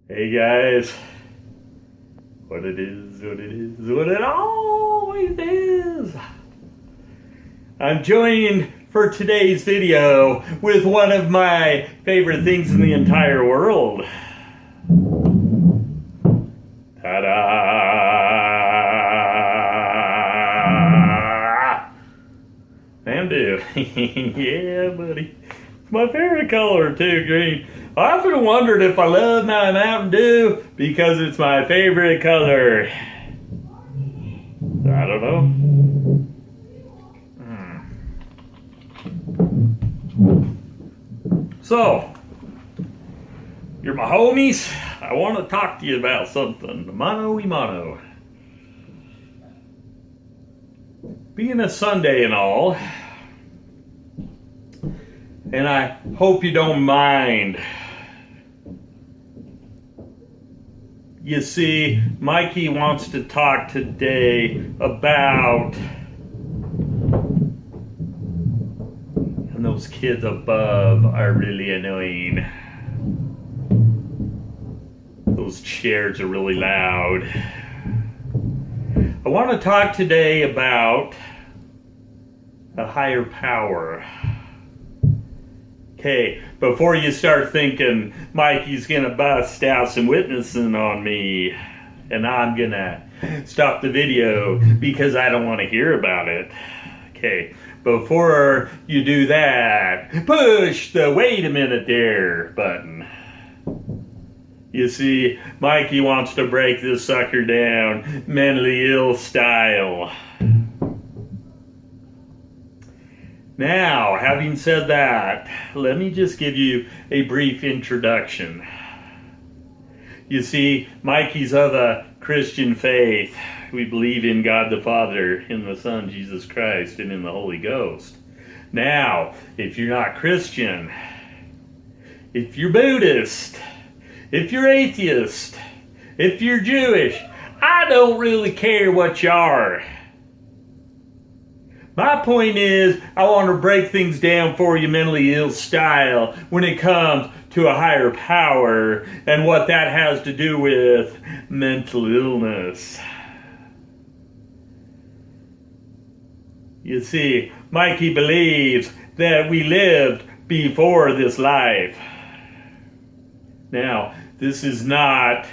Hey guys, what it always is. I'm joined for today's video with one of my favorite things in the entire world. Ta-da! Mountain Dew. Yeah, buddy. It's my favorite color too, green. I often wondered if I love my Mountain Dew because it's my favorite color. I don't know. So, you're my homies. I want to talk to you about something. Mano y mano. Being a Sunday and all, and I hope you don't mind. You see, Mikey wants to talk today about, and those kids above are really annoying. Those chairs are really loud. I want to talk today about a higher power. Okay, before you start thinking Mikey's gonna bust out some witnessing on me and I'm gonna stop the video because I don't want to hear about it. Okay, before you do that, push the wait a minute there button. You see, Mikey wants to break this sucker down mentally ill style. Now, having said that, let me just give you a brief introduction. You see, Mikey's of a Christian faith. We believe in God the Father, in the Son, Jesus Christ, and in the Holy Ghost. Now, if you're not Christian, if you're Buddhist, if you're atheist, if you're Jewish, I don't really care what you are. My point is, I want to break things down for you mentally ill style when it comes to a higher power and what that has to do with mental illness. You see, Mikey believes that we lived before this life. Now, this is not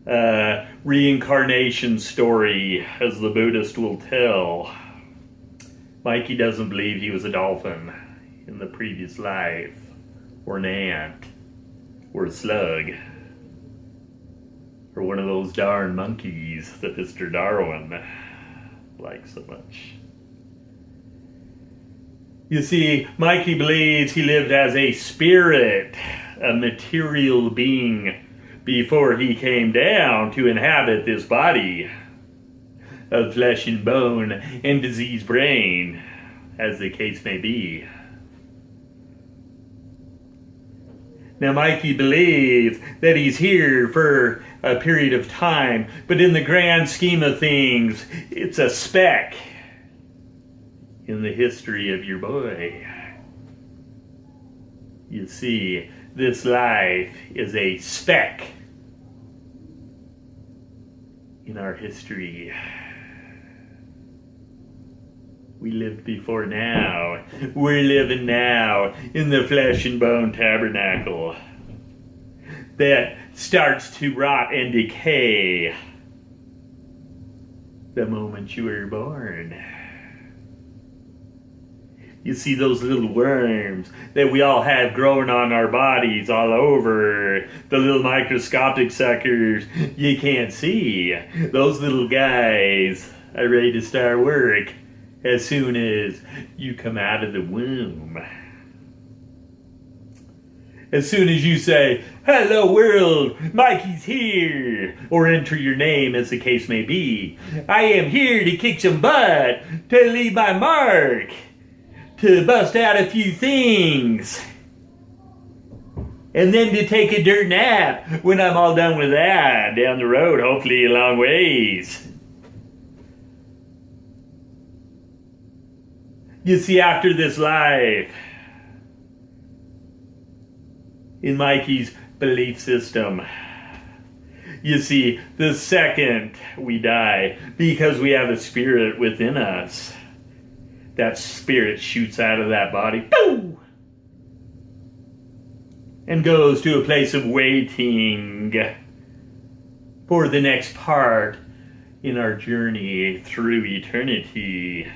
a reincarnation story as the Buddhist will tell. Mikey doesn't believe he was a dolphin in the previous life, or an ant, or a slug, or one of those darn monkeys that Mr. Darwin likes so much. You see, Mikey believes he lived as a spirit, a material being, before he came down to inhabit this body of flesh and bone and diseased brain, as the case may be. Now, Mikey believes that he's here for a period of time, but in the grand scheme of things, it's a speck in the history of your boy. You see, this life is a speck in our history. We lived before now. We're living now in the flesh and bone tabernacle that starts to rot and decay the moment you were born. You see those little worms that we all have growing on our bodies all over, the little microscopic suckers you can't see. Those little guys are ready to start work as soon as you come out of the womb. As soon as you say, "Hello world, Mikey's here," or enter your name as the case may be, "I am here to kick some butt, to leave my mark, to bust out a few things, and then to take a dirt nap when I'm all done with that, down the road, hopefully a long ways." You see, after this life, in Mikey's belief system, You see, the second we die, because we have a spirit within us, that spirit shoots out of that body, boom, and goes to a place of waiting for the next part in our journey through eternity.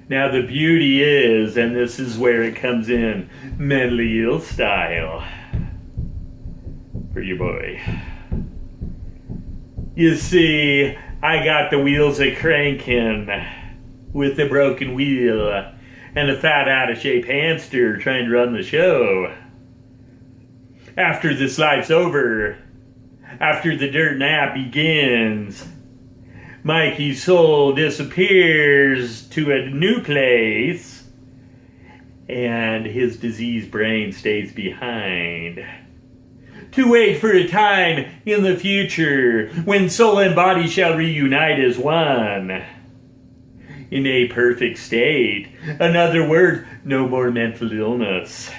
Now the beauty is, and this is where it comes in, mentally ill style for your boy. You see, I got the wheels a-cranking with the broken wheel and a fat out-of-shape hamster trying to run the show. After this life's over, after the dirt nap begins, Mikey's soul disappears to a new place, and his diseased brain stays behind to wait for a time in the future when soul and body shall reunite as one in a perfect state. In other words, no more mental illness.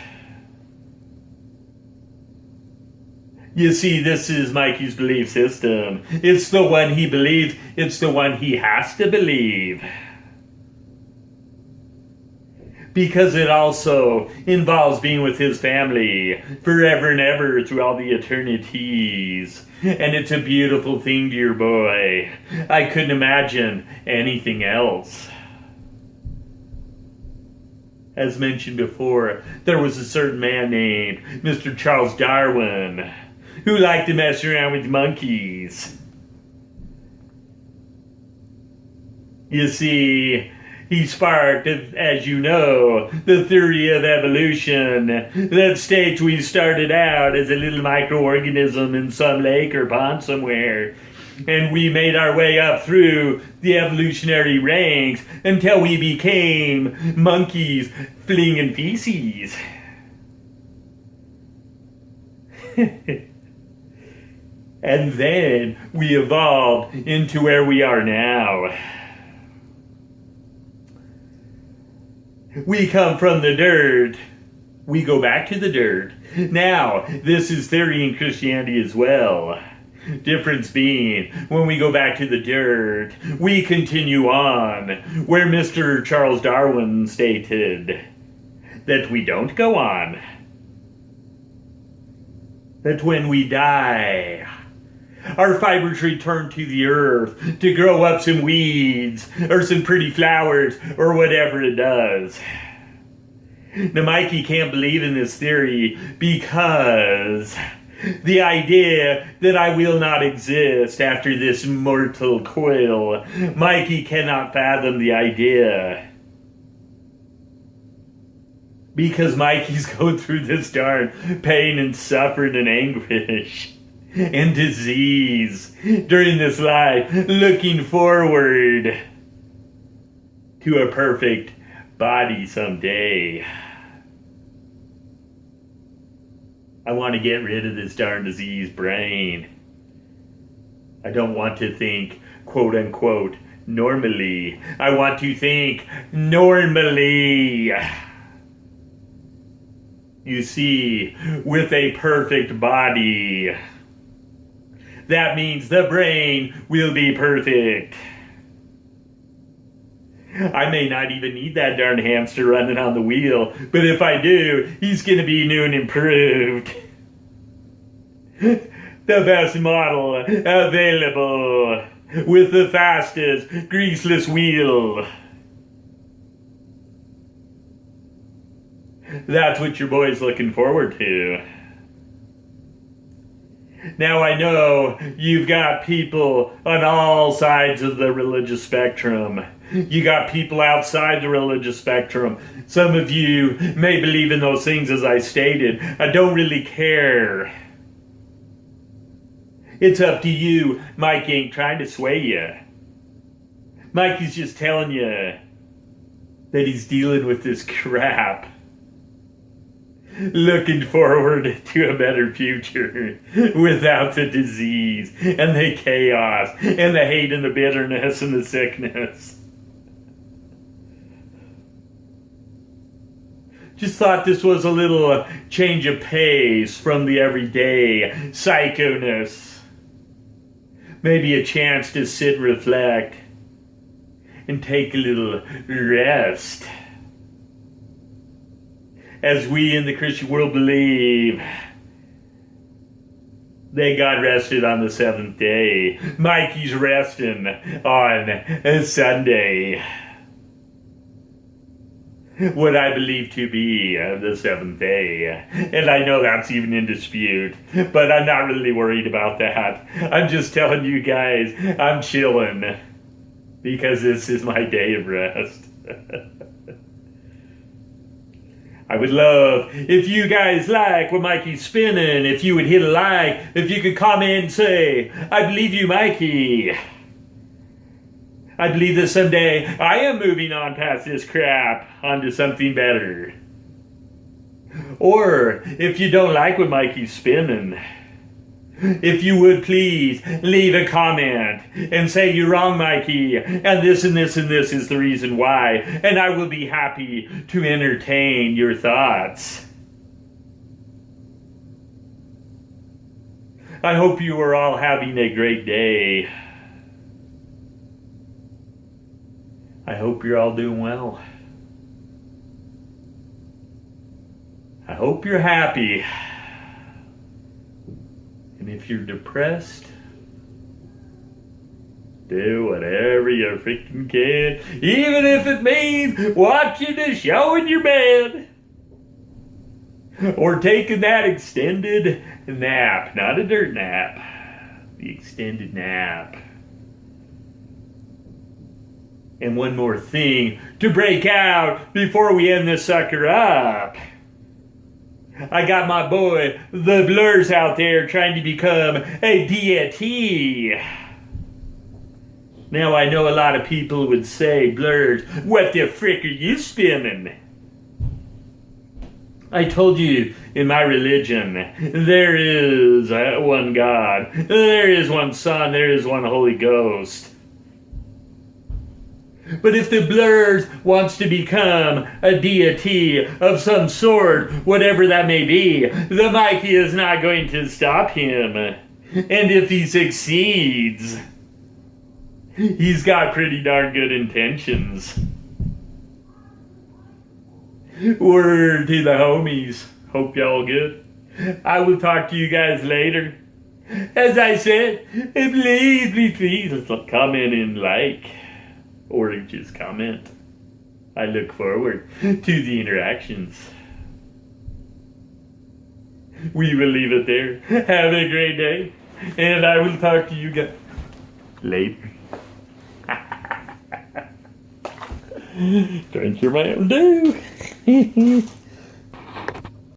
You see, this is Mikey's belief system. It's the one he believes. It's the one he has to believe. Because it also involves being with his family forever and ever through all the eternities. And it's a beautiful thing, dear boy. I couldn't imagine anything else. As mentioned before, there was a certain man named Mr. Charles Darwin who liked to mess around with monkeys. You see, he sparked, as you know, the theory of evolution that states we started out as a little microorganism in some lake or pond somewhere, and we made our way up through the evolutionary ranks until we became monkeys flinging feces. And then we evolved into where we are now. We come from the dirt. We go back to the dirt. Now, this is theory in Christianity as well. Difference being, when we go back to the dirt, we continue on where Mr. Charles Darwin stated that we don't go on. That when we die, our fibers return to the earth to grow up some weeds or some pretty flowers or whatever it does. Now, Mikey can't believe in this theory because the idea that I will not exist after this mortal coil, Mikey cannot fathom the idea. Because Mikey's going through this darn pain and suffering and anguish and disease during this life, looking forward to a perfect body someday. I want to get rid of this darn diseased brain. I don't want to think, quote unquote, normally. I want to think normally. You see, with a perfect body, that means the brain will be perfect. I may not even need that darn hamster running on the wheel, but if I do, he's going to be new and improved. The best model available with the fastest greaseless wheel. That's what your boy's looking forward to. Now I know you've got people on all sides of the religious spectrum. You got people outside the religious spectrum. Some of you may believe in those things as I stated. I don't really care. It's up to you. Mike ain't trying to sway you. Mikey's just telling you that he's dealing with this crap. Looking forward to a better future without the disease and the chaos and the hate and the bitterness and the sickness. Just thought this was a little change of pace from the everyday psychoness maybe a chance to sit and reflect and take a little rest. As we in the Christian world believe that God rested on the seventh day. Mikey's resting on Sunday. What I believe to be the seventh day. And I know that's even in dispute, but I'm not really worried about that. I'm just telling you guys, I'm chilling because this is my day of rest. I would love if you guys like what Mikey's spinning, if you would hit a like, if you could comment and say, I believe you, Mikey. I believe that someday I am moving on past this crap onto something better. Or if you don't like what Mikey's spinning, if you would please leave a comment and say you're wrong, Mikey, and this and this and this is the reason why, and I will be happy to entertain your thoughts. I hope you are all having a great day. I hope you're all doing well. I hope you're happy. And if you're depressed, do whatever you freaking can, even if it means watching a show in your bed. Or taking that extended nap, not a dirt nap, the extended nap. And one more thing to break out before we end this sucker up. I got my boy, the Blurs, out there trying to become a deity. Now I know a lot of people would say, Blurs, what the frick are you spinning? I told you in my religion, there is one God, there is one Son, there is one Holy Ghost. But if the Blurs wants to become a deity of some sort, whatever that may be, the Mikey is not going to stop him. And if he succeeds, he's got pretty darn good intentions. Word to the homies. Hope y'all good. I will talk to you guys later. As I said, please comment and like. Or just comment. I look forward to the interactions. We will leave it there. Have a great day. And I will talk to you guys later. Drink your Mountain Dew.